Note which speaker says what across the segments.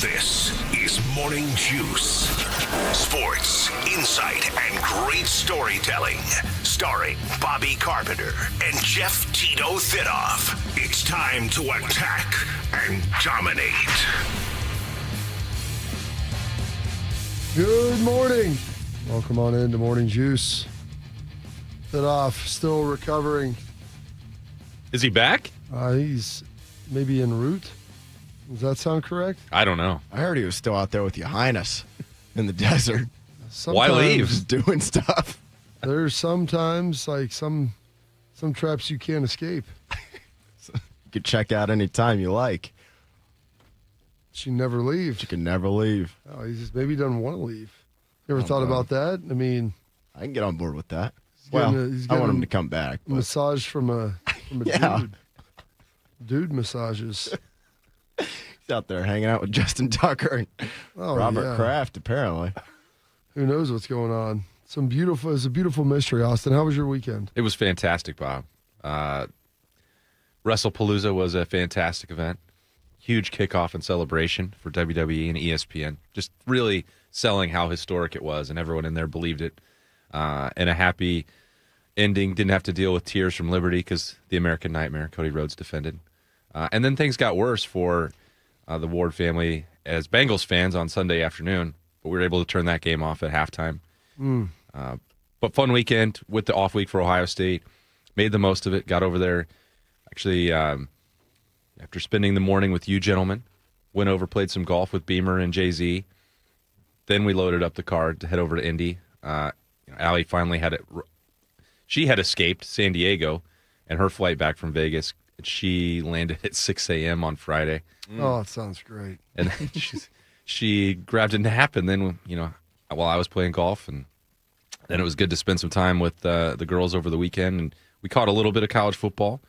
Speaker 1: This is Morning Juice. Sports, insight, and great storytelling. Starring Bobby Carpenter and Jeff Tito Thitoff. It's time to attack and dominate.
Speaker 2: Good morning. Welcome on into Morning Juice. Thitoff still recovering.
Speaker 3: Is he back?
Speaker 2: He's maybe en route. Does that sound correct?
Speaker 3: I don't know.
Speaker 4: I heard he was still out there with your highness in the desert.
Speaker 3: Why leave?
Speaker 4: Just doing stuff.
Speaker 2: There's sometimes like some traps you can't escape.
Speaker 4: You could check out any time you like.
Speaker 2: She never leaves.
Speaker 4: You can never leave.
Speaker 2: Oh, he just maybe doesn't want to leave. You ever thought about that? I mean,
Speaker 4: I can get on board with that.
Speaker 2: he's
Speaker 4: I want
Speaker 2: getting
Speaker 4: him to come back. But
Speaker 2: massage from a
Speaker 4: Yeah.
Speaker 2: dude. Dude massages.
Speaker 4: he's out there hanging out with Justin Tucker and Robert Kraft, apparently.
Speaker 2: Who knows what's going on? It's a beautiful mystery, Austin. How was your weekend?
Speaker 3: It was fantastic, Bob. WrestlePalooza was a fantastic event. Huge kickoff and celebration for WWE and ESPN. Just really selling how historic it was, and everyone in there believed it. And a happy ending. Didn't have to deal with tears from Liberty because the American Nightmare, Cody Rhodes, defended. And then things got worse for the Ward family as Bengals fans on Sunday afternoon, but we were able to turn that game off at halftime. But fun weekend with the off week for Ohio State. Made the most of it. Got over there. Actually, after spending the morning with you gentlemen, went over, played some golf with Beamer and Jay-Z. Then we loaded up the car to head over to Indy. Allie finally had it. She had escaped San Diego, and her flight back from Vegas, she landed at 6 a.m. on Friday.
Speaker 2: Oh, it sounds great.
Speaker 3: And then she grabbed a nap, and then, while I was playing golf, and then it was good to spend some time with the girls over the weekend. And we caught a little bit of college football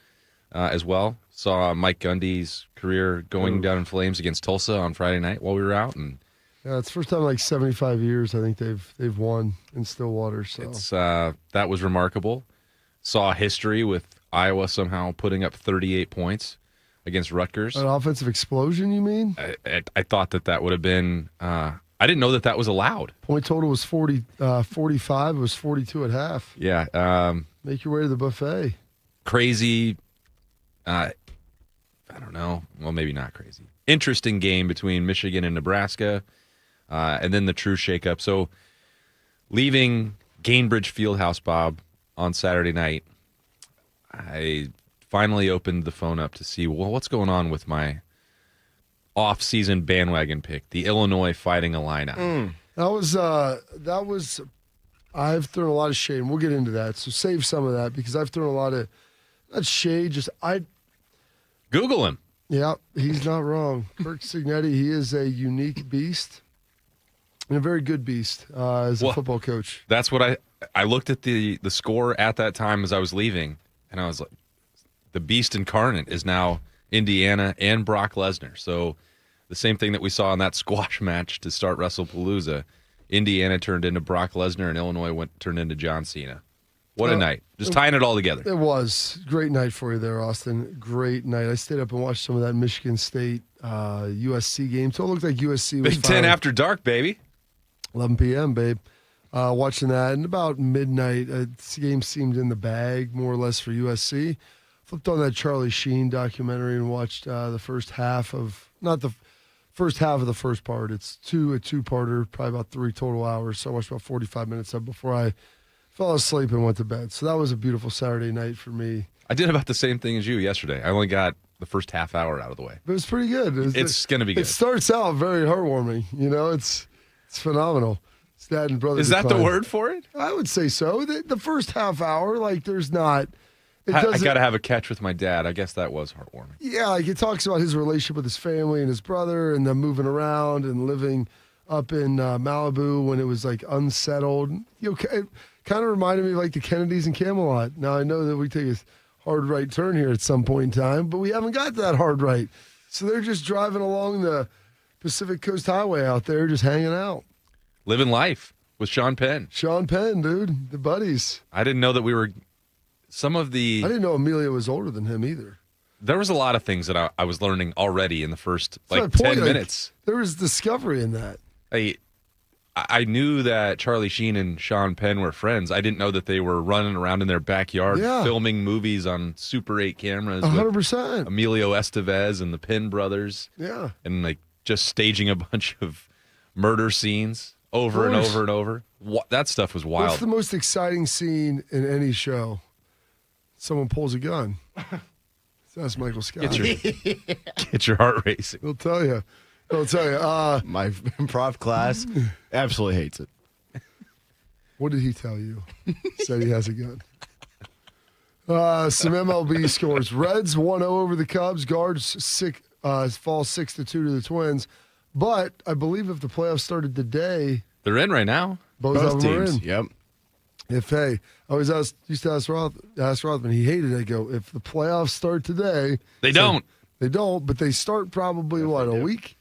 Speaker 3: as well. Saw Mike Gundy's career going down in flames against Tulsa on Friday night while we were out. And
Speaker 2: yeah, it's the first time in like 75 years I think they've won in Stillwater. So
Speaker 3: it's that was remarkable. Saw history with Iowa somehow putting up 38 points against Rutgers.
Speaker 2: An offensive explosion, you mean?
Speaker 3: I thought that would have been. I didn't know that was allowed.
Speaker 2: Point total was 45. It was 42 at half.
Speaker 3: Yeah.
Speaker 2: Make your way to the buffet.
Speaker 3: Crazy. I don't know. Well, maybe not crazy. Interesting game between Michigan and Nebraska, and then the true shakeup. So, leaving Gainbridge Fieldhouse, Bob, on Saturday night, I finally opened the phone up to see, what's going on with my off-season bandwagon pick, the Illinois Fighting Illini.
Speaker 2: That was. I've thrown a lot of shade, and we'll get into that. So save some of that because I've thrown a lot of not shade.
Speaker 3: Google him.
Speaker 2: Yeah, he's not wrong. Kirk Cignetti, he is a unique beast and a very good beast as a football coach.
Speaker 3: That's what I looked at the score at that time as I was leaving, and I was like, the beast incarnate is now Indiana and Brock Lesnar. So the same thing that we saw in that squash match to start WrestlePalooza, Indiana turned into Brock Lesnar and Illinois turned into John Cena. What a night. Just tying it all together.
Speaker 2: It was. Great night for you there, Austin. Great night. I stayed up and watched some of that Michigan State USC game. So it looked like USC was
Speaker 3: Big Ten after dark, baby.
Speaker 2: 11 p.m., babe. Watching that. And about midnight, the game seemed in the bag, more or less, for USC. Flipped on that Charlie Sheen documentary and watched the first half of, not the first half of the first part. It's a two-parter, probably about 3 total hours. So I watched about 45 minutes of before I fell asleep and went to bed. So that was a beautiful Saturday night for me.
Speaker 3: I did about the same thing as you yesterday. I only got the first half hour out of the way.
Speaker 2: But it was pretty good.
Speaker 3: It's going to be good.
Speaker 2: It starts out very heartwarming. It's phenomenal. It's dad and brother.
Speaker 3: Is that the word for it?
Speaker 2: I would say so. The first half hour, like there's not.
Speaker 3: I got to have a catch with my dad. I guess that was heartwarming.
Speaker 2: Yeah, like it talks about his relationship with his family and his brother and them moving around and living up in Malibu when it was like unsettled. It kind of reminded me of like the Kennedys and Camelot. Now I know that we take a hard right turn here at some point in time, but we haven't got to that hard right. So they're just driving along the Pacific Coast Highway out there, just hanging out.
Speaker 3: Living life with Sean Penn.
Speaker 2: Sean Penn, dude. The buddies.
Speaker 3: I didn't know that we were some of the...
Speaker 2: I didn't know Amelia was older than him either.
Speaker 3: There was a lot of things that I was learning already in the first
Speaker 2: That's my
Speaker 3: 10
Speaker 2: point.
Speaker 3: minutes.
Speaker 2: There was discovery in that.
Speaker 3: I knew that Charlie Sheen and Sean Penn were friends. I didn't know that they were running around in their backyard filming movies on Super 8 cameras
Speaker 2: 100%.
Speaker 3: with Emilio Estevez and the Penn brothers.
Speaker 2: Yeah.
Speaker 3: And like just staging a bunch of murder scenes over and over and over. That stuff was wild.
Speaker 2: What's the most exciting scene in any show? Someone pulls a gun. That's Michael Scott.
Speaker 3: Get your heart racing.
Speaker 2: He'll tell you.
Speaker 4: My improv class absolutely hates it.
Speaker 2: What did he tell you? Said he has a gun. Some MLB scores. Reds 1-0 over the Cubs. Guards fall 6-2 to the Twins. But I believe if the playoffs started today,
Speaker 3: they're in right now.
Speaker 2: Both of them are in.
Speaker 4: Yep.
Speaker 2: I always used to ask Rothman. He hated it. I go, if the playoffs start today,
Speaker 3: they don't.
Speaker 2: They don't, but they start probably a week.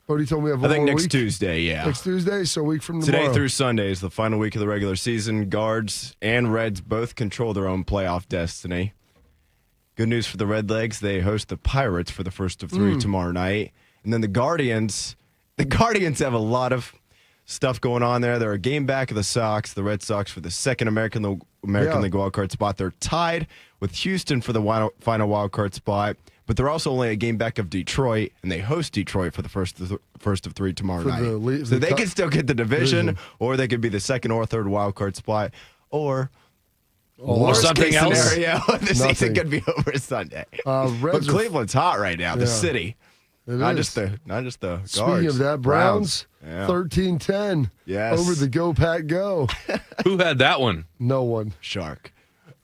Speaker 2: Bodie told me I
Speaker 4: think next
Speaker 2: week.
Speaker 4: Tuesday, yeah.
Speaker 2: Next Tuesday, so a week from tomorrow.
Speaker 4: Today through Sunday is the final week of the regular season. Guards and Reds both control their own playoff destiny. Good news for the Redlegs. They host the Pirates for the first of three tomorrow night. And then the Guardians have a lot of stuff going on there. They're a game back of the Sox. The Red Sox for the second American League wildcard spot. They're tied with Houston for the final wildcard spot. But they're also only a game back of Detroit, and they host Detroit for the first of three tomorrow night. So they can still get the division, or they could be the second or third wild card spot, or
Speaker 3: something else.
Speaker 4: Scenario, the season could be over Sunday. But Cleveland's hot right now. The city, not just the Guards.
Speaker 2: Speaking of that, Browns 13-10 over the Go Pack Go.
Speaker 3: Who had that one?
Speaker 2: No one.
Speaker 4: Shark.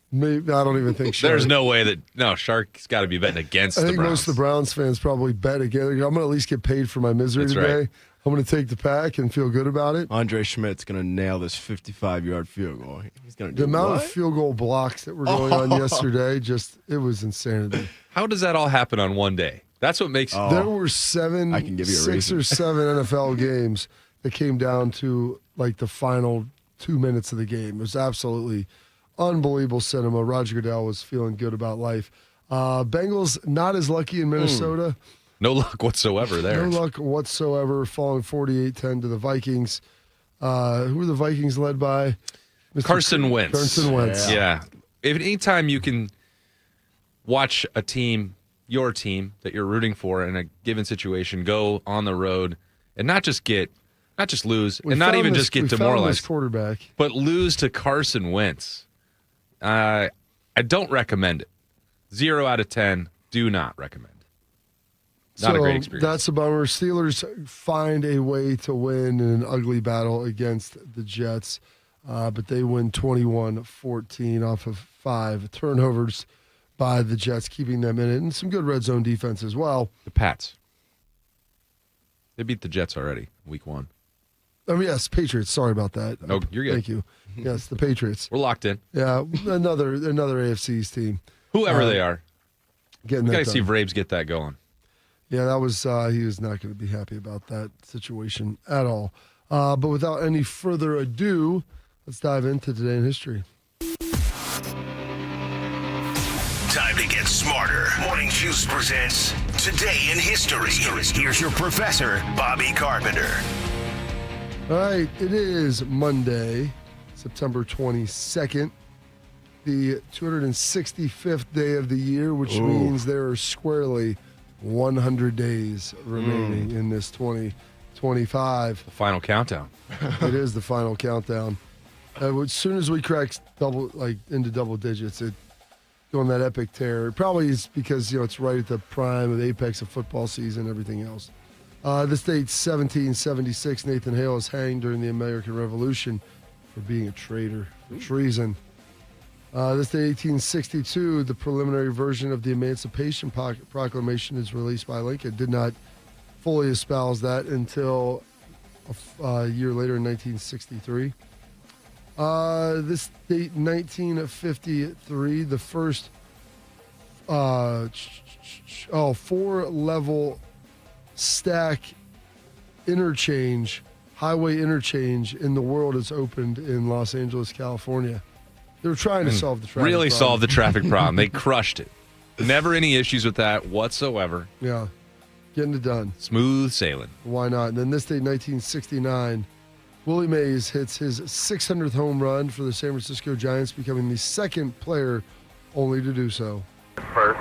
Speaker 2: Maybe, I don't even think Shark.
Speaker 3: There's no way that Shark's got to be betting against the Browns.
Speaker 2: I think most of the Browns fans probably bet again. I'm going to at least get paid for my misery today.
Speaker 3: Right.
Speaker 2: I'm going to take the pack and feel good about it.
Speaker 4: Andre Schmidt's going to nail this 55-yard field goal. He's going to do
Speaker 2: the amount of field goal blocks that were going on yesterday, it was insanity.
Speaker 3: How does that all happen on one day? That's what makes
Speaker 2: There were 6 or 7 NFL games that came down to like the final 2 minutes of the game. It was absolutely unbelievable cinema. Roger Goodell was feeling good about life. Bengals not as lucky in Minnesota.
Speaker 3: No luck whatsoever there.
Speaker 2: No luck whatsoever, falling 48-10 to the Vikings. Who are the Vikings led by?
Speaker 3: Carson Wentz.
Speaker 2: Carson Wentz.
Speaker 3: Yeah. Anytime you can watch a team, your team that you're rooting for in a given situation, go on the road and not just lose, and not even just get demoralized,
Speaker 2: quarterback,
Speaker 3: but lose to Carson Wentz. I don't recommend it. 0 out of 10. Do not recommend. Not a great experience.
Speaker 2: That's a bummer. Steelers find a way to win in an ugly battle against the Jets, but they win 21-14 off of 5 turnovers by the Jets, keeping them in it, and some good red zone defense as well.
Speaker 3: The Pats. They beat the Jets already, week 1.
Speaker 2: Yes, Patriots. Sorry about that.
Speaker 3: Oh, you're good.
Speaker 2: Thank you. Yes, the Patriots.
Speaker 3: We're locked in.
Speaker 2: Yeah, another AFC's team.
Speaker 3: Whoever they are. We got to see
Speaker 2: Braves
Speaker 3: get that going.
Speaker 2: Yeah, that was he was not going to be happy about that situation at all. But without any further ado, let's dive into Today in History.
Speaker 1: Time to get smarter. Morning Juice presents Today in History. Here's your professor, Bobby Carpenter.
Speaker 2: All right, it is Monday, September 22nd, the 265th day of the year, which means there are squarely 100 days remaining in this 2025.
Speaker 3: The final countdown.
Speaker 2: It is the final countdown. As soon as we crack into double digits, it go on that epic tear. It probably is because it's right at the prime of the apex of football season and everything else. This date's 1776. Nathan Hale is hanged during the American Revolution for being a traitor, for treason. This day, 1862, the preliminary version of the Emancipation Proclamation is released by Lincoln. Did not fully espouse that until a year later in 1963. This date, 1953, the first 4-level stack highway interchange in the world is opened in Los Angeles, California. They were trying to solve the traffic problem.
Speaker 3: Solve the traffic problem. They crushed it. Never any issues with that whatsoever.
Speaker 2: Yeah. Getting it done.
Speaker 3: Smooth sailing.
Speaker 2: Why not? And then this day, 1969, Willie Mays hits his 600th home run for the San Francisco Giants, becoming the second player only to do so.
Speaker 5: First,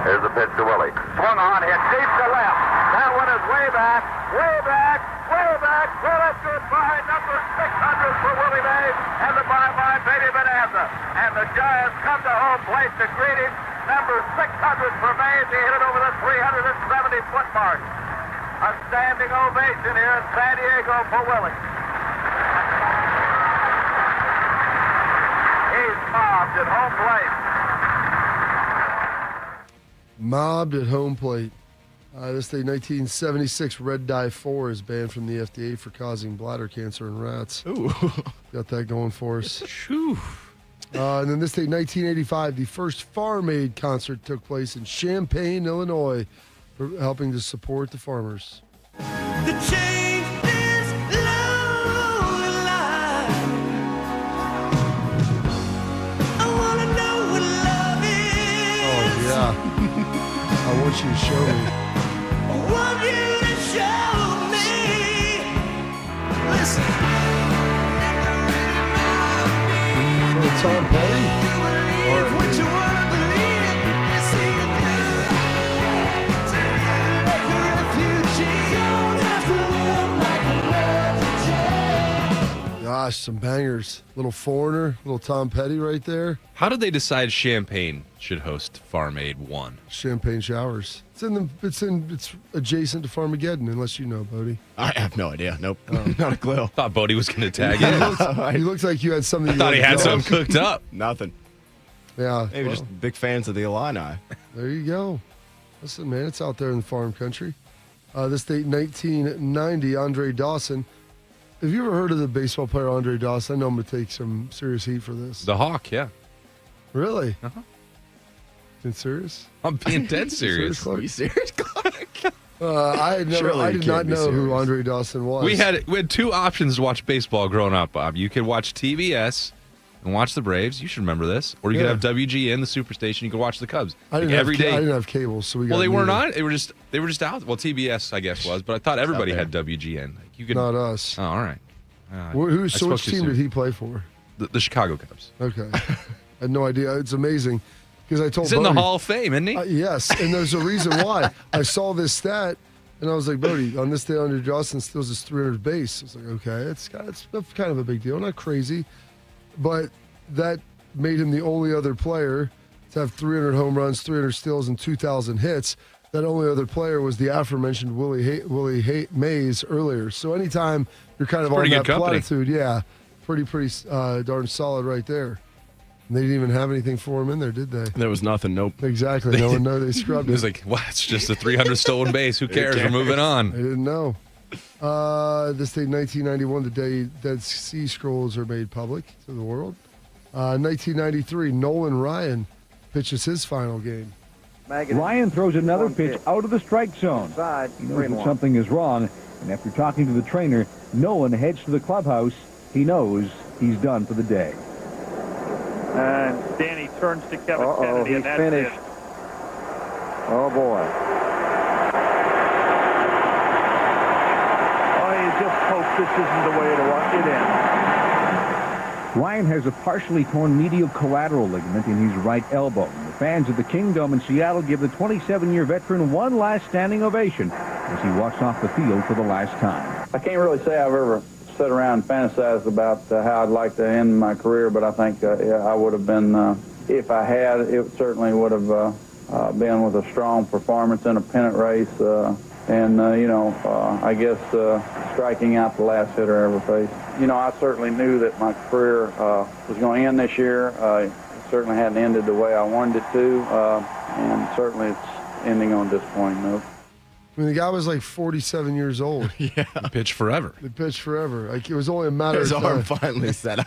Speaker 5: here's the pitch to Willie. Swung on, hit deep to left. That one is way back, way back, way back. Well, that's goodbye. Number 600 for Willie Mays and the bye-bye Baby Bonanza. And the Giants come to home plate to greet him. Number 600 for Mays. He hit it over the 370-foot mark. A standing ovation here in San Diego for Willie. He's mobbed at home plate.
Speaker 2: Mobbed at home plate. This day, 1976, Red Dye 4 is banned from the FDA for causing bladder cancer in rats.
Speaker 4: Ooh.
Speaker 2: Got that going for us.
Speaker 3: Whew.
Speaker 2: And then this day, 1985, the first Farm Aid concert took place in Champaign, Illinois, for helping to support the farmers.
Speaker 6: The change is long alive. I wanna know what love is.
Speaker 2: Oh, yeah. I want you to show me.
Speaker 6: I want you to show me. Listen.
Speaker 2: Tom Petty?
Speaker 6: Believe what you wanna believe. You see the like a refugee. Don't have to live like a refugee.
Speaker 2: Gosh, some bangers. Little Foreigner, little Tom Petty right there.
Speaker 3: How did they decide Champaign should host Farm Aid 1?
Speaker 2: Champagne showers. It's adjacent to Farmageddon, unless you know, Bodie.
Speaker 4: I have no idea. Nope. Not a clue.
Speaker 3: Thought Bodie was going to tag in.
Speaker 2: You looked like you had something.
Speaker 3: Thought he had something cooked up.
Speaker 4: Nothing.
Speaker 2: Yeah.
Speaker 4: Maybe
Speaker 2: well,
Speaker 4: just big fans of the Illini.
Speaker 2: there you go. Listen, man, it's out there in the farm country. This date, 1990, Andre Dawson. Have you ever heard of the baseball player Andre Dawson? I know I'm going to take some serious heat for this.
Speaker 3: The Hawk, yeah.
Speaker 2: Really?
Speaker 3: Uh-huh.
Speaker 2: Been serious?
Speaker 3: I'm being dead serious.
Speaker 2: Clark?
Speaker 4: Are you serious, Clark?
Speaker 2: I
Speaker 4: Surely
Speaker 2: did
Speaker 4: you
Speaker 2: not
Speaker 4: can't be
Speaker 2: know who
Speaker 4: serious.
Speaker 2: Andre Dawson was.
Speaker 3: We had two options to watch baseball growing up, Bob. You could watch TBS and watch the Braves. You should remember this. Or you could
Speaker 2: Yeah.
Speaker 3: have WGN, the Superstation. You could watch the Cubs.
Speaker 2: I didn't,
Speaker 3: every
Speaker 2: have,
Speaker 3: day.
Speaker 2: I didn't have cable, so we got
Speaker 3: Well, they weren't
Speaker 2: neither.
Speaker 3: on. They were just out. Well, TBS, I guess, was, but I thought everybody had WGN. Like, you could.
Speaker 2: Not us.
Speaker 3: Oh, all right.
Speaker 2: So which team did he play for?
Speaker 3: The Chicago Cubs.
Speaker 2: Okay. I had no idea. It's amazing because I told
Speaker 3: He's in the
Speaker 2: Bodie-
Speaker 3: Hall of Fame, isn't he?
Speaker 2: Yes, and there's a reason why. I saw this stat, and I was like, Bodie, on this day, Andre Dawson steals his 300th base. I was like, okay, it's kind of a big deal. Not crazy, but that made him the only other player to have 300 home runs, 300 steals, and 2,000 hits. That only other player was the aforementioned Willie Mays earlier. So anytime you're kind of on
Speaker 3: pretty
Speaker 2: that
Speaker 3: good company.
Speaker 2: platitude, yeah, pretty darn solid right there. And they didn't even have anything for him in there, did they?
Speaker 4: There was nothing. Nope.
Speaker 2: Exactly. No one knows. They scrubbed
Speaker 3: It
Speaker 2: it.
Speaker 3: was like, well, it's just a 300 stolen base. Who cares? We're moving
Speaker 2: I
Speaker 3: on.
Speaker 2: didn't know. This day, 1991, the day Dead Sea Scrolls are made public to the world. 1993, Nolan Ryan pitches his final game.
Speaker 7: Ryan throws another pitch out of the strike zone. He knows that something is wrong, and after talking to the trainer, Nolan heads to the clubhouse. He knows he's done for the day.
Speaker 8: And Danny turns to Kevin Kennedy, and that's
Speaker 5: finished.
Speaker 8: it.
Speaker 5: Oh, boy.
Speaker 8: I just hope this isn't the way it ends.
Speaker 7: Ryan has a partially torn medial collateral ligament in his right elbow. The fans of the Kingdom in Seattle give the 27-year veteran one last standing ovation as he walks off the field for the last time.
Speaker 9: I can't really say I've ever sat around and fantasized about how I'd like to end my career, but I think I would have been, if I had, it certainly would have been with a strong performance in a pennant race, I guess striking out the last hitter I ever faced. I certainly knew that my career was going to end this year. It certainly hadn't ended the way I wanted it to, and certainly it's ending on a disappointing note.
Speaker 2: I mean, the guy was like 47 years old.
Speaker 4: Yeah.
Speaker 3: Pitch forever.
Speaker 2: He pitched forever. Like, it was only a matter
Speaker 4: His
Speaker 2: of
Speaker 4: arm
Speaker 2: time.
Speaker 4: finally said,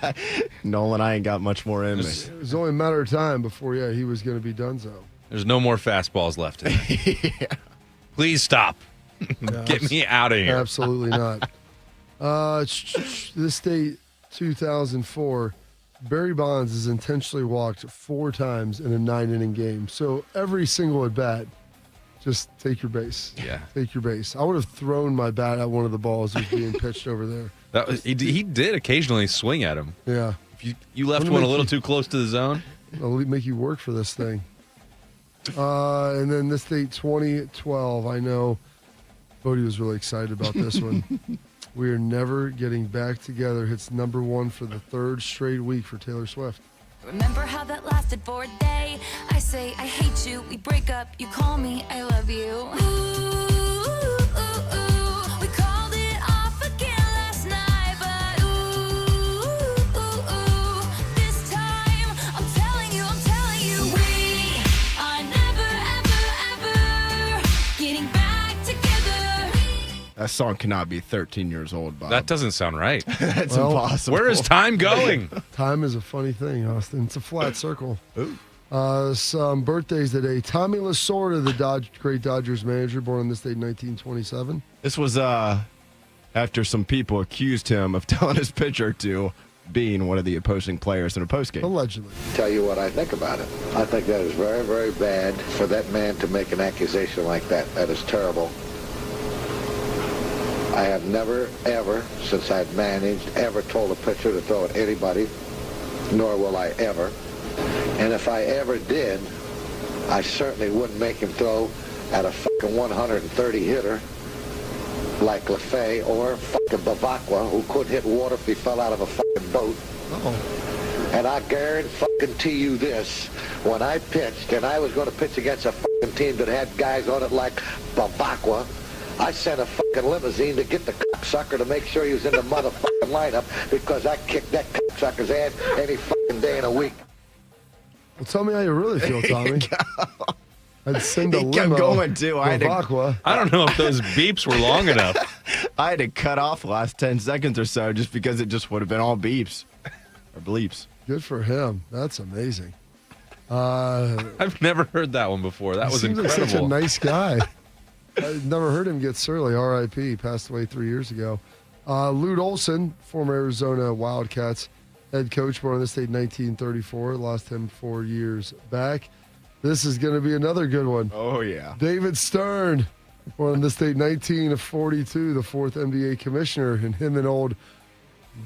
Speaker 4: Nolan, I ain't got much more in me.
Speaker 2: It was only a matter of time before, he was going to be donezo.
Speaker 3: There's no more fastballs left in it.
Speaker 4: Yeah.
Speaker 3: Please stop.
Speaker 2: No,
Speaker 3: Get me out of here.
Speaker 2: Absolutely not. This date, 2004, Barry Bonds has intentionally walked 4 times in a 9-inning game. So every single at bat, just take your base.
Speaker 3: Yeah.
Speaker 2: Take your base. I would have thrown my bat at one of the balls that was being pitched over there.
Speaker 3: He did occasionally swing at him.
Speaker 2: Yeah.
Speaker 3: If you left one a little too close to the zone.
Speaker 2: I'll make you work for this thing. And then this date, 2012. I know Bodie was really excited about this one. We Are Never Getting Back Together hits number 1 for the 3rd straight week for Taylor Swift.
Speaker 10: Remember how that lasted for a day? I say I hate you, we break up, you call me I love you. Ooh, we called it off again last night, but this time I'm telling you, we are never, ever, ever getting back together.
Speaker 4: That song cannot be 13 years old, Bob.
Speaker 3: That doesn't sound right.
Speaker 4: That's impossible.
Speaker 3: Where is time going?
Speaker 2: Time is a funny thing, Austin. It's a flat circle. Some birthdays today. Tommy Lasorda, the great Dodgers manager, born on this date, 1927.
Speaker 4: This was after some people accused him of telling his pitcher to being one of the opposing players in a postgame.
Speaker 2: Allegedly.
Speaker 11: Tell you what I think about it. I think that is very, very bad for that man to make an accusation like that. That is terrible. I have never, ever, since I've managed, ever told a pitcher to throw at anybody, nor will I ever. And if I ever did, I certainly wouldn't make him throw at a fucking 130 hitter like LaFay or fucking Bavacqua, who couldn't hit water if he fell out of a fucking boat. And I guarantee you this, when I pitched and I was going to pitch against a fucking team that had guys on it like Bavacqua, I sent a fucking limousine to get the cocksucker to make sure he was in the motherfucking lineup, because I kicked that cocksucker's ass any fucking day in a week.
Speaker 2: Well, tell me how you really feel, Tommy. I'd send a
Speaker 4: He
Speaker 2: limo.
Speaker 4: kept going, too.
Speaker 3: I don't know if those beeps were long enough.
Speaker 4: I had to cut off the last 10 seconds or so just because it just would have been all beeps or bleeps.
Speaker 2: Good for him. That's amazing.
Speaker 3: I've never heard that one before. That was
Speaker 2: seems
Speaker 3: incredible.
Speaker 2: like such a nice guy. I've never heard him get surly. R.I.P. Passed away 3 years ago. Lute Olson, former Arizona Wildcats head coach, born on this date, 1934. Lost him 4 years back. This is going to be another good one.
Speaker 4: Oh, yeah.
Speaker 2: David Stern, born on this date, 1942, the 4th NBA commissioner, and him and old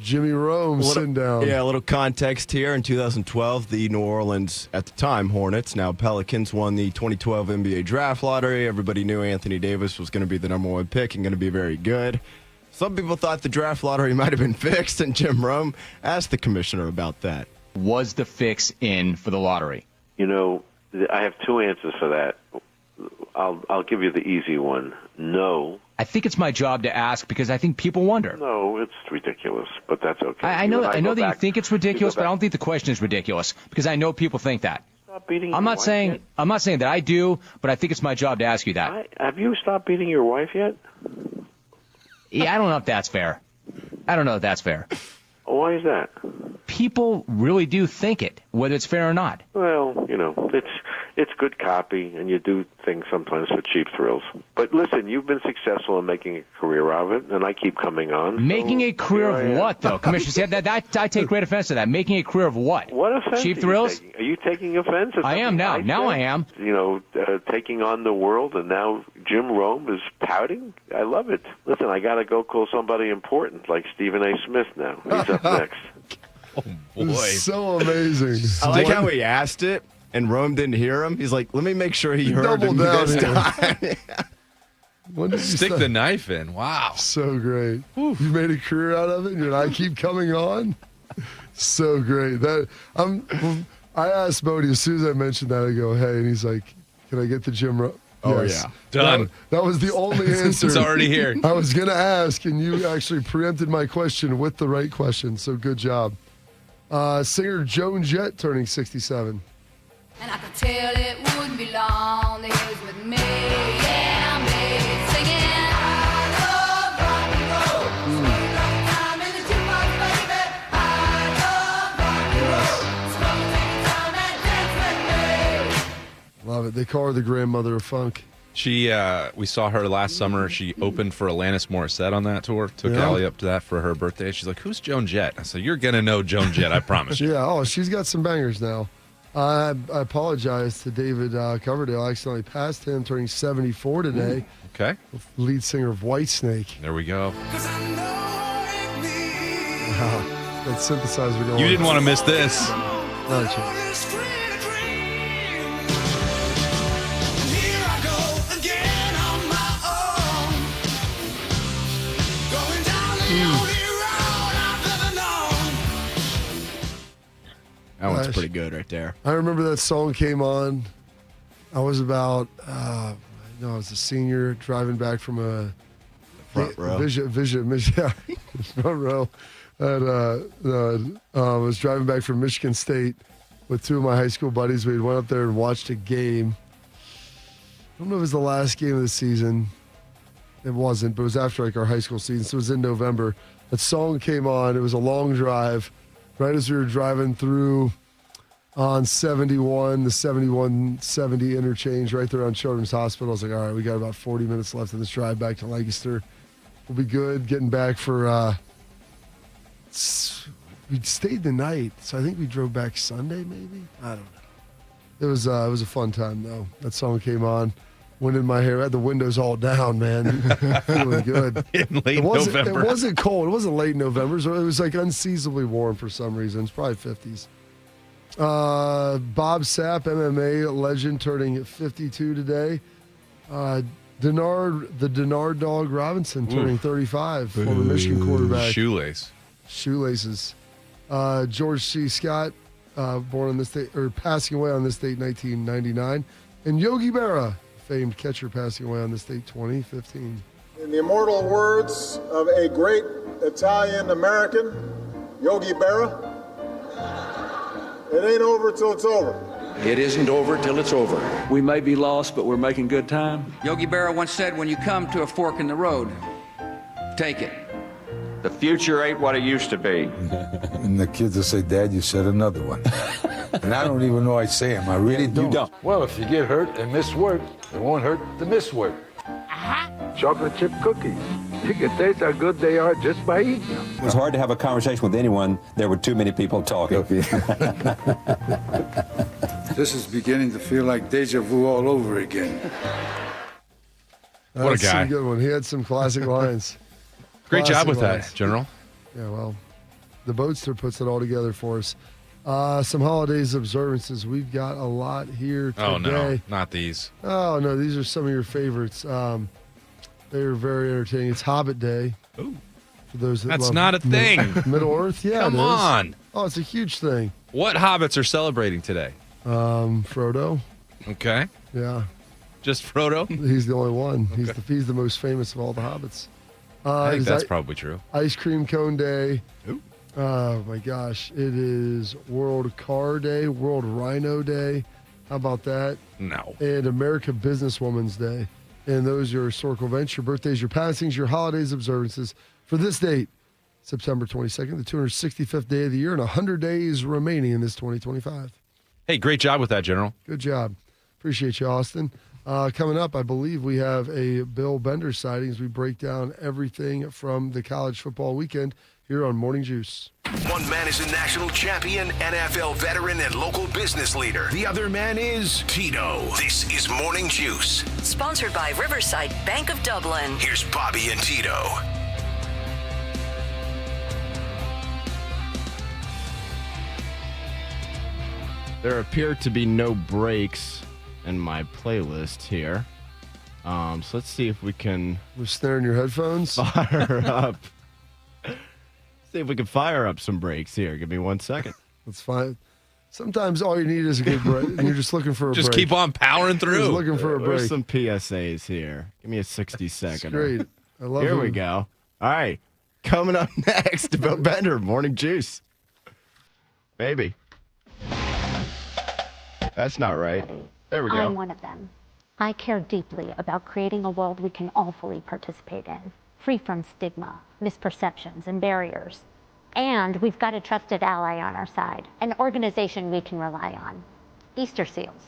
Speaker 2: Jimmy Rome sitting down.
Speaker 4: Yeah, a little context here. In 2012, the New Orleans, at the time, Hornets, now Pelicans, won the 2012 NBA draft lottery. Everybody knew Anthony Davis was going to be the number 1 pick and going to be very good. Some people thought the draft lottery might have been fixed, and Jim Rome asked the commissioner about that.
Speaker 12: Was the fix in for the lottery?
Speaker 13: You know, I have 2 answers for that. I'll give you the easy one. No.
Speaker 12: I think it's my job to ask because I think people wonder.
Speaker 13: No, it's ridiculous, but that's okay.
Speaker 12: I know that you think it's ridiculous, but I don't think the question is ridiculous because I know people think that.
Speaker 13: Stop beating
Speaker 12: I'm
Speaker 13: your
Speaker 12: not
Speaker 13: wife
Speaker 12: saying
Speaker 13: yet?
Speaker 12: I'm not saying that I do, but I think it's my job to ask you that.
Speaker 13: Have you stopped beating your wife yet?
Speaker 12: Yeah, I don't know if that's fair.
Speaker 13: Why is that?
Speaker 12: People really do think it, whether it's fair or not.
Speaker 13: Well, you know, it's good copy, and you do things sometimes for cheap thrills. But listen, you've been successful in making a career of it, and I keep coming on.
Speaker 12: Making a career of what, though? Commissioner said that I take great offense to that. Making a career of what?
Speaker 13: What offense?
Speaker 12: Cheap thrills?
Speaker 13: Are you taking offense? At
Speaker 12: I am now. Now I am.
Speaker 13: You know, taking on the world, and now Jim Rome is pouting. I love it. Listen, I got to go call somebody important like Stephen A. Smith now. He's up next.
Speaker 3: Oh, boy.
Speaker 2: This is so amazing.
Speaker 4: I like how he asked it, and Rome didn't hear him. He's like, let me make sure he heard him this time.
Speaker 2: When did you
Speaker 3: Stick
Speaker 2: start?
Speaker 3: the knife in. Wow.
Speaker 2: So great. You made a career out of it, and I keep coming on. So great. I asked Bodie as soon as I mentioned that, I go, hey, and he's like, can I get the Jim Rome?
Speaker 4: Oh,
Speaker 2: Yes.
Speaker 4: yeah.
Speaker 3: Done.
Speaker 2: That was the only answer.
Speaker 3: It's already here.
Speaker 2: I was going to ask, and you actually preempted my question with the right question, so good job. Singer Joan Jett turning 67.
Speaker 10: And I could tell it wouldn't be long that he was with me. Yeah, I'm babe singing. I love rock and roll. Spend time in the jukebox, baby. I love rock and roll. Smoke, take your time and dance with me.
Speaker 2: Love it. They call her the grandmother of funk.
Speaker 3: We saw her last summer. She opened for Alanis Morissette on that tour. Took Allie up to that for her birthday. She's like, "Who's Joan Jett?" I said, "You're gonna know Joan Jett, I promise you."
Speaker 2: Yeah. Oh, she's got some bangers now. I apologize to David Coverdale. I accidentally passed him, turning 74 today.
Speaker 3: Okay.
Speaker 2: Lead singer of Whitesnake.
Speaker 3: There we go.
Speaker 2: That synthesizer going.
Speaker 3: You didn't want to miss this.
Speaker 2: Not a chance.
Speaker 4: That one's pretty good right there.
Speaker 2: I remember that song came on. I was about, I was a senior driving back from a
Speaker 4: front row.
Speaker 2: Front row. And I was driving back from Michigan State with two of my high school buddies. We went up there and watched a game. I don't know if it was the last game of the season. It wasn't, but it was after like our high school season. So it was in November. That song came on. It was a long drive. Right as we were driving through on 71, the 7170 interchange right there on Children's Hospital, I was like, all right, we got about 40 minutes left in this drive back to Lancaster. We'll be good. Getting back for, we stayed the night, so I think we drove back Sunday maybe? I don't know. It was a fun time, though. That song came on. Wind in my hair. I had the windows all down, man. Feeling good.
Speaker 3: In late November.
Speaker 2: It wasn't cold. It wasn't late November. So it was like unseasonably warm for some reason. It's probably 50s. Bob Sapp, MMA legend, turning 52 today. The Denard Dog Robinson, turning 35. Former Michigan quarterback. Shoelaces. George C. Scott, born on this date, or passing away on this date, 1999. And Yogi Berra, famed catcher, passing away on this date, 2015.
Speaker 14: In the immortal words of a great Italian American, Yogi Berra, it ain't over till it's over.
Speaker 15: It isn't over till it's over.
Speaker 16: We may be lost, but we're making good time.
Speaker 15: Yogi Berra once said, when you come to a fork in the road, take it. The future ain't what it used to be.
Speaker 17: And the kids will say, Dad, you said another one. And I don't even know I say them. I really don't.
Speaker 15: You don't.
Speaker 17: Well, if you get hurt and miss work, it won't hurt to miss work.
Speaker 18: Chocolate chip cookies. You can taste how good they are just by eating them.
Speaker 19: It was hard to have a conversation with anyone. There were too many people talking.
Speaker 17: This is beginning to feel like deja vu all over again.
Speaker 3: What a guy.
Speaker 2: That's a good one. He had some classic lines.
Speaker 3: Great job with
Speaker 2: lines.
Speaker 3: that, General.
Speaker 2: Yeah, well, the Boatster puts it all together for us. Some holidays observances. We've got a lot here today.
Speaker 3: Oh, no, not these.
Speaker 2: Oh, no, these are some of your favorites. They are very entertaining. It's Hobbit Day.
Speaker 3: Ooh.
Speaker 2: For those that
Speaker 3: That's
Speaker 2: love
Speaker 3: not a thing.
Speaker 2: Middle-earth? Yeah,
Speaker 3: Come
Speaker 2: it is.
Speaker 3: on.
Speaker 2: Oh, it's a huge thing.
Speaker 3: What hobbits are celebrating today?
Speaker 2: Frodo.
Speaker 3: Okay.
Speaker 2: Yeah.
Speaker 3: Just Frodo?
Speaker 2: He's the only one.
Speaker 3: Okay.
Speaker 2: He's the most famous of all the hobbits.
Speaker 3: I think that's probably true.
Speaker 2: Ice Cream Cone Day.
Speaker 3: Ooh.
Speaker 2: Oh, my gosh. It is World Car Day, World Rhino Day. How about that?
Speaker 3: No.
Speaker 2: And America Businesswoman's Day. And those are your historical events, your birthdays, your passings, your holidays, observances. For this date, September 22nd, the 265th day of the year, and 100 days remaining in this 2025.
Speaker 3: Hey, great job with that, General.
Speaker 2: Good job. Appreciate you, Austin. Coming up, I believe we have a Bill Bender sighting as we break down everything from the college football weekend here on Morning Juice.
Speaker 1: One man is a national champion, NFL veteran, and local business leader. The other man is Tito. This is Morning Juice.
Speaker 20: Sponsored by Riverside Bank of Dublin.
Speaker 1: Here's Bobby and Tito.
Speaker 4: There appear to be no breaks in my playlist here. So let's see if we can...
Speaker 2: We're staring your headphones?
Speaker 4: Fire up. See if we can fire up some breaks here. Give me 1 second.
Speaker 2: That's fine. Sometimes all you need is a good break, and you're just looking for a break.
Speaker 3: Just keep on powering through.
Speaker 2: Just looking for a break.
Speaker 4: There's some PSAs here. Give me a 60-second.
Speaker 2: Great. I love
Speaker 4: Here
Speaker 2: him.
Speaker 4: we go. All right. Coming up next, Bill Bender, Morning Juice. Maybe. That's not right. There we go.
Speaker 21: I'm one of them. I care deeply about creating a world we can all fully participate in, free from stigma, misperceptions, and barriers. And we've got a trusted ally on our side, an organization we can rely on. Easter Seals.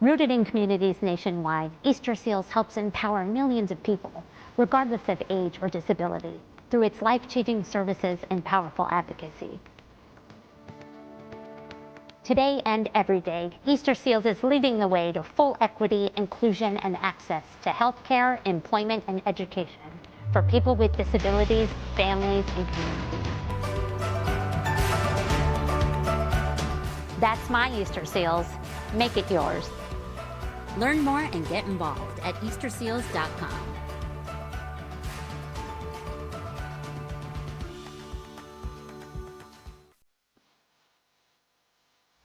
Speaker 21: Rooted in communities nationwide, Easter Seals helps empower millions of people, regardless of age or disability, through its life-changing services and powerful advocacy. Today and every day, Easter Seals is leading the way to full equity, inclusion, and access to health care, employment, and education for people with disabilities, families, and communities. That's my Easter Seals. Make it yours.
Speaker 6: Learn more and get involved at easterseals.com.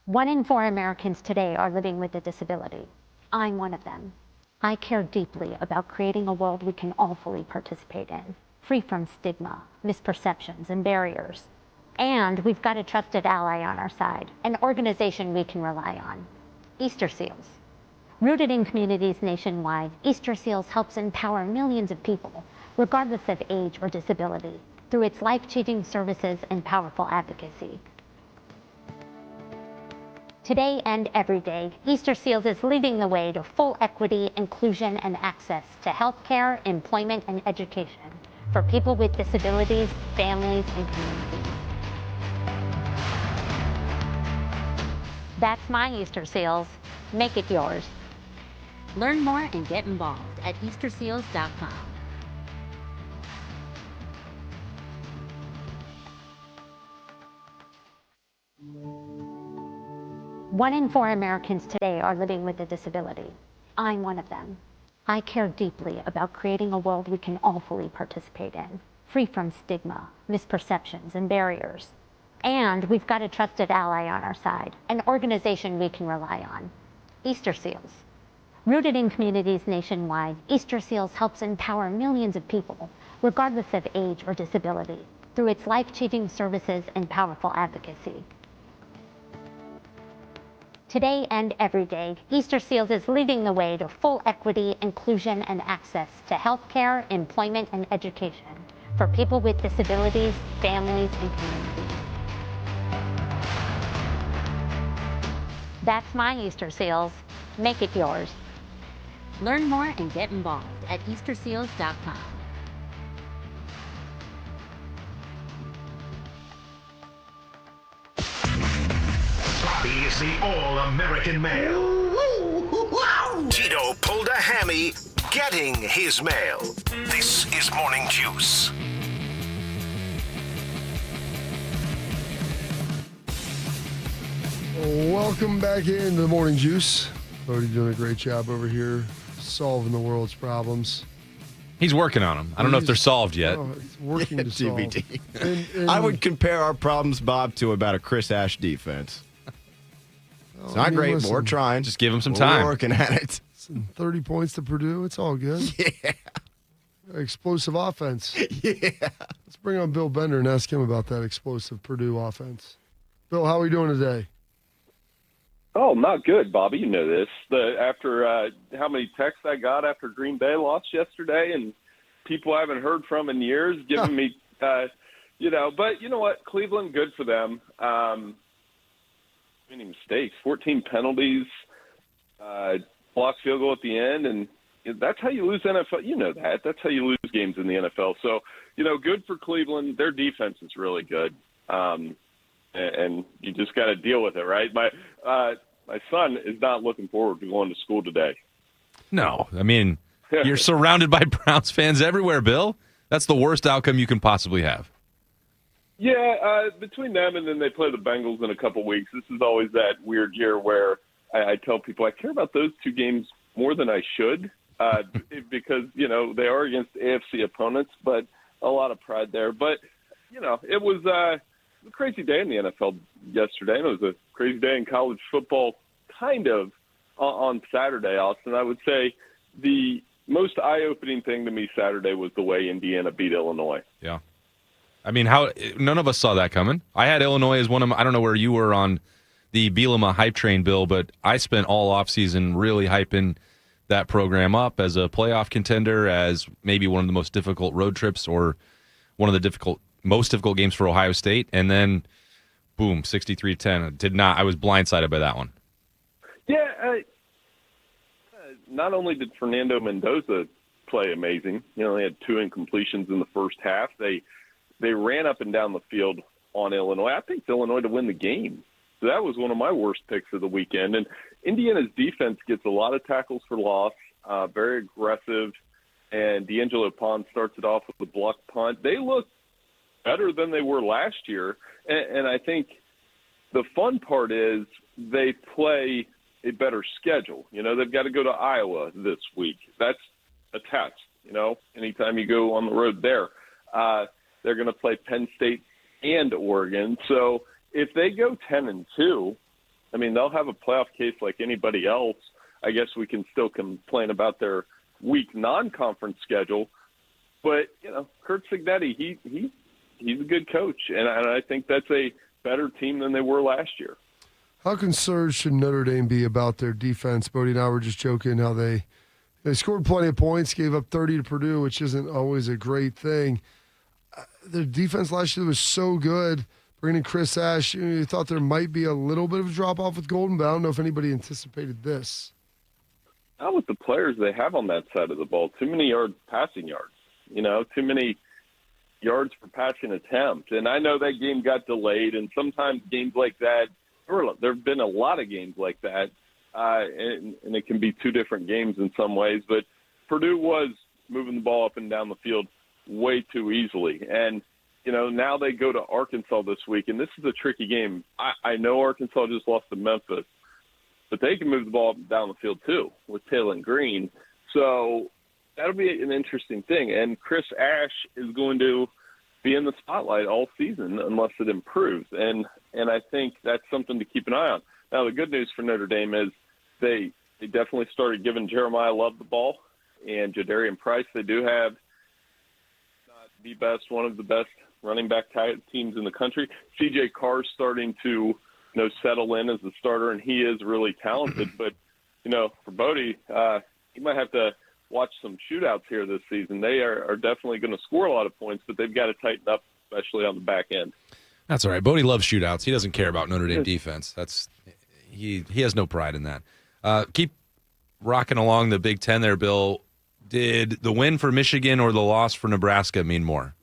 Speaker 21: One in 4 Americans today are living with a disability. I'm one of them. I care deeply about creating a world we can all fully participate in, free from stigma, misperceptions, and barriers. And we've got a trusted ally on our side, an organization we can rely on. Easter Seals. Rooted in communities nationwide, Easter Seals helps empower millions of people, regardless of age or disability, through its life-changing services and powerful advocacy. Today and every day, Easter Seals is leading the way to full equity, inclusion, and access to health care, employment, and education for people with disabilities, families, and communities. That's my Easter Seals. Make it yours.
Speaker 6: Learn more and get involved at easterseals.com.
Speaker 21: One in 4 Americans today are living with a disability. I'm one of them. I care deeply about creating a world we can all fully participate in, free from stigma, misperceptions, and barriers. And we've got a trusted ally on our side, an organization we can rely on. Easter Seals. Rooted in communities nationwide, Easter Seals helps empower millions of people, regardless of age or disability, through its life-changing services and powerful advocacy. Today and every day, Easter Seals is leading the way to full equity, inclusion, and access to health care, employment, and education for people with disabilities, families, and communities. That's my Easter Seals. Make it yours.
Speaker 6: Learn more and get involved at easterseals.com.
Speaker 1: Bobby is the all-American male. Tito pulled a hammy getting his mail. This is Morning Juice.
Speaker 2: Welcome back into the Morning Juice. Bodie doing a great job over here solving the world's problems.
Speaker 3: He's working on them. I don't know if they're solved yet.
Speaker 2: Oh, it's working to solve.
Speaker 4: TBD. I would compare our problems, Bob, to about a Chris Ash defense. It's not great, but we're trying.
Speaker 3: Just give him some time.
Speaker 4: We're working at it.
Speaker 2: 30 points to Purdue. It's all good.
Speaker 4: Yeah.
Speaker 2: Explosive offense.
Speaker 4: Yeah.
Speaker 2: Let's bring on Bill Bender and ask him about that explosive Purdue offense. Bill, how are we doing today?
Speaker 22: Oh, not good, Bobby. You know this. After how many texts I got after Green Bay lost yesterday, and people I haven't heard from in years, giving me, But you know what? Cleveland, good for them. Many mistakes, 14 penalties, blocked field goal at the end, and that's how you lose NFL. You know that. That's how you lose games in the NFL. So, good for Cleveland. Their defense is really good. And you just got to deal with it, right? My son is not looking forward to going to school today.
Speaker 3: No, I mean, you're surrounded by Browns fans everywhere, Bill. That's the worst outcome you can possibly have.
Speaker 22: Yeah, between them and then they play the Bengals in a couple weeks. This is always that weird year where I tell people I care about those two games more than I should because, they are against AFC opponents, but a lot of pride there. But, it was a crazy day in the NFL yesterday, and it was a crazy day in college football kind of on Saturday, Austin. I would say the most eye-opening thing to me Saturday was the way Indiana beat Illinois.
Speaker 3: Yeah. I mean, none of us saw that coming. I had Illinois as one of my, I don't know where you were on the Bielema hype train, Bill, but I spent all offseason really hyping that program up as a playoff contender, as maybe one of the most difficult road trips or one of the most difficult games for Ohio State. And then, boom, 63-10. I was blindsided by that one.
Speaker 22: Yeah, not only did Fernando Mendoza play amazing, they had 2 incompletions in the first half. They ran up and down the field on Illinois. I picked Illinois to win the game. So that was one of my worst picks of the weekend. And Indiana's defense gets a lot of tackles for loss, very aggressive, and D'Angelo Pond starts it off with the block punt. They look better than they were last year, and I think the fun part is they play a better schedule. They've got to go to Iowa this week. That's a test, anytime you go on the road there. They're going to play Penn State and Oregon. So if they go 10-2, they'll have a playoff case like anybody else. I guess we can still complain about their weak non-conference schedule. But, Kurt Cignetti, he's a good coach, and I think that's a better team than they were last year.
Speaker 2: How concerned should Notre Dame be about their defense? Bodie and I were just joking how they scored plenty of points, gave up 30 to Purdue, which isn't always a great thing. Their defense last year was so good. Bringing in Chris Ash, you thought there might be a little bit of a drop-off with Golden, but I don't know if anybody anticipated this.
Speaker 22: Not with the players they have on that side of the ball. Too many passing yards, too many yards per passing attempt. And I know that game got delayed, and sometimes games like that, there have been a lot of games like that, and it can be 2 different games in some ways. But Purdue was moving the ball up and down the field way too easily. And, now they go to Arkansas this week, and this is a tricky game. I know Arkansas just lost to Memphis, but they can move the ball up and down the field too with Taylor Green. So that'll be an interesting thing. And Chris Ash is going to be in the spotlight all season unless it improves. And I think that's something to keep an eye on. Now, the good news for Notre Dame is they definitely started giving Jeremiah Love the ball, and Jadarian Price. They do have not the best, one of the best running back teams in the country. C.J. Carr's starting to settle in as the starter, and he is really talented. But, for Bodie, he might have to watch some shootouts here this season. They are definitely going to score a lot of points, but they've got to tighten up, especially on the back end.
Speaker 3: That's all right. Bodie loves shootouts. He doesn't care about Notre Dame defense. He has no pride in that. Keep rocking along the Big Ten there, Bill. Did the win for Michigan or the loss for Nebraska mean more?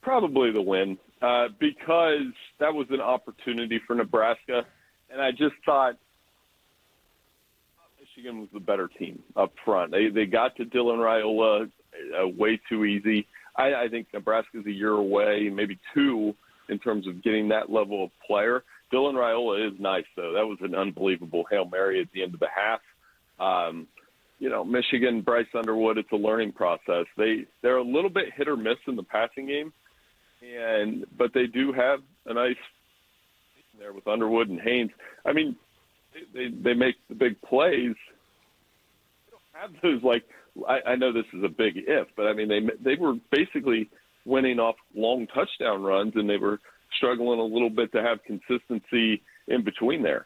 Speaker 22: Probably the win, because that was an opportunity for Nebraska, and I just thought Michigan was the better team up front. They got to Dylan Raiola way too easy. I think Nebraska's a year away, maybe 2, in terms of getting that level of player. Dylan Raiola is nice, though. That was an unbelievable Hail Mary at the end of the half. Michigan, Bryce Underwood, it's a learning process. They're a little bit hit or miss in the passing game, but they do have a nice there with Underwood and Haynes. They make the big plays. They don't have those, I know this is a big if, but they were basically winning off long touchdown runs, and they were struggling a little bit to have consistency in between there.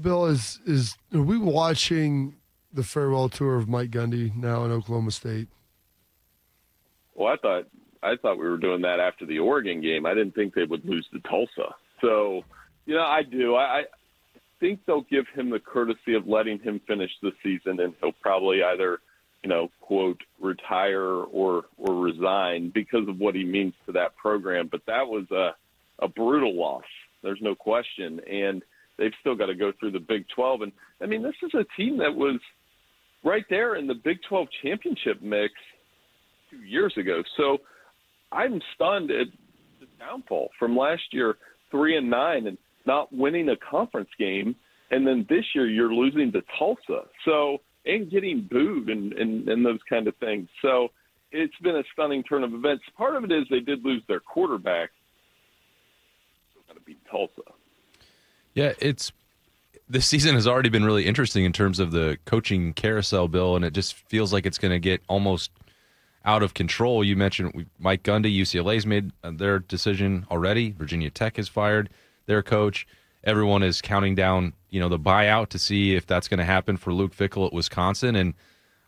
Speaker 2: Bill, are we watching the farewell tour of Mike Gundy now in Oklahoma State?
Speaker 22: Well, I thought we were doing that after the Oregon game. I didn't think they would lose to Tulsa. So, I do. I think they'll give him the courtesy of letting him finish the season, and he'll probably either, quote, retire or resign because of what he means to that program. But that was a brutal loss. There's no question. And they've still got to go through the Big 12. And, this is a team that was right there in the Big 12 championship mix 2 years ago. So I'm stunned at the downfall from last year, 3-9, and not winning a conference game. And then this year you're losing to Tulsa. So, and getting booed and those kind of things. So it's been a stunning turn of events. Part of it is they did lose their quarterback. Still got to beat Tulsa.
Speaker 3: Yeah, this season has already been really interesting in terms of the coaching carousel, Bill, and it just feels like it's going to get almost out of control. You mentioned Mike Gundy. UCLA's made their decision already. Virginia Tech has fired their coach. Everyone is counting down, the buyout to see if that's going to happen for Luke Fickell at Wisconsin. And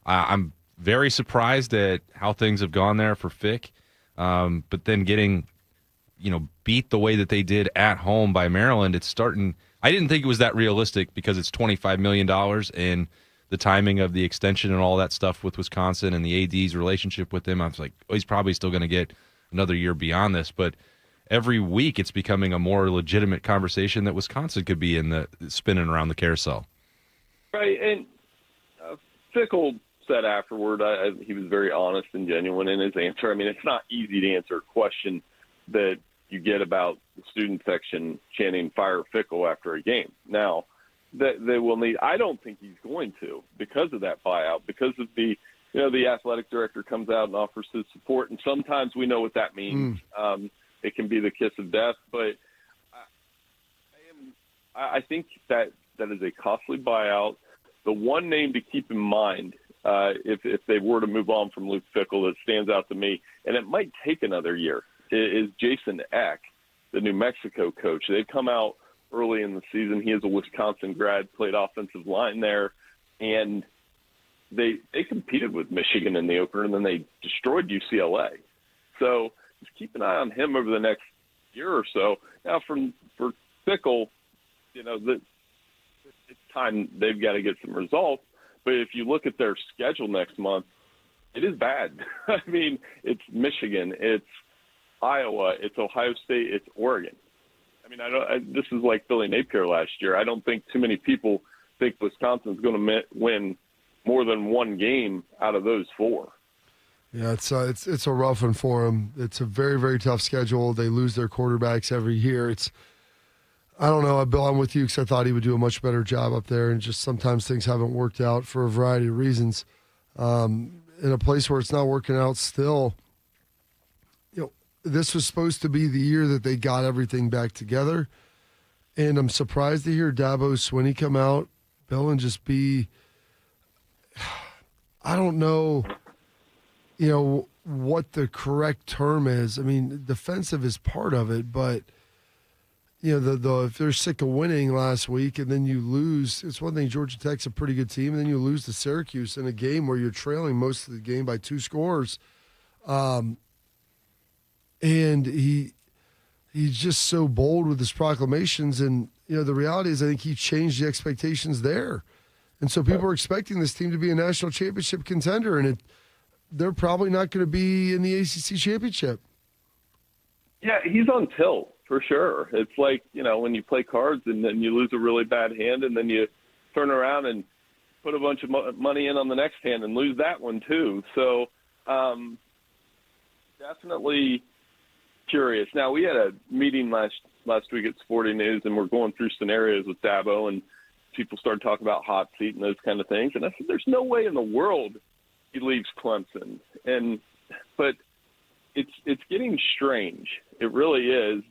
Speaker 3: I'm very surprised at how things have gone there for Fick. But then getting, beat the way that they did at home by Maryland, it's starting. I didn't think it was that realistic because it's $25 million and the timing of the extension and all that stuff with Wisconsin and the AD's relationship with him. I was like, he's probably still going to get another year beyond this. But every week it's becoming a more legitimate conversation that Wisconsin could be in the spinning around the carousel.
Speaker 22: Right, and Fickle said afterward, he was very honest and genuine in his answer. I mean, it's not easy to answer a question that you get about the student section chanting "fire Fickle" after a game. Now, that they will need. I don't think he's going to because of that buyout, because of the athletic director comes out and offers his support, and sometimes we know what that means. It can be the kiss of death, but I think that is a costly buyout. The one name to keep in mind, if they were to move on from Luke Fickell, that stands out to me, and it might take another year, is Jason Eck, the New Mexico coach. They've come out early in the season. He is a Wisconsin grad, played offensive line there, and they competed with Michigan in the opener, and then they destroyed UCLA. So just keep an eye on him over the next year or so. Now, for Fickell, it's time they've got to get some results. But if you look at their schedule next month, it is bad. I mean, it's Michigan, it's Iowa, it's Ohio State, it's Oregon. I mean, this is like Billy Napier last year. I don't think too many people think Wisconsin's going to win more than one game out of those four.
Speaker 2: Yeah, it's a rough one for them. It's a very, very tough schedule. They lose their quarterbacks every year. I don't know, Bill, I'm with you because I thought he would do a much better job up there, and just sometimes things haven't worked out for a variety of reasons. In a place where it's not working out still, this was supposed to be the year that they got everything back together, and I'm surprised to hear Dabo Swinney come out, Bill, and just be, I don't know, what the correct term is. I mean, defensive is part of it, but if they're sick of winning last week and then you lose, it's one thing. Georgia Tech's a pretty good team, and then you lose to Syracuse in a game where you're trailing most of the game by 2 scores. And he's just so bold with his proclamations, and the reality is I think he changed the expectations there. And so people are expecting this team to be a national championship contender, and they're probably not going to be in the ACC championship.
Speaker 22: Yeah, he's on tilt for sure. It's like, when you play cards and then you lose a really bad hand and then you turn around and put a bunch of money in on the next hand and lose that one too. So definitely curious. Now, we had a meeting last week at Sporting News, and we're going through scenarios with Dabo, and people started talking about hot seat and those kind of things. And I said, there's no way in the world he leaves Clemson. But it's getting strange. It really is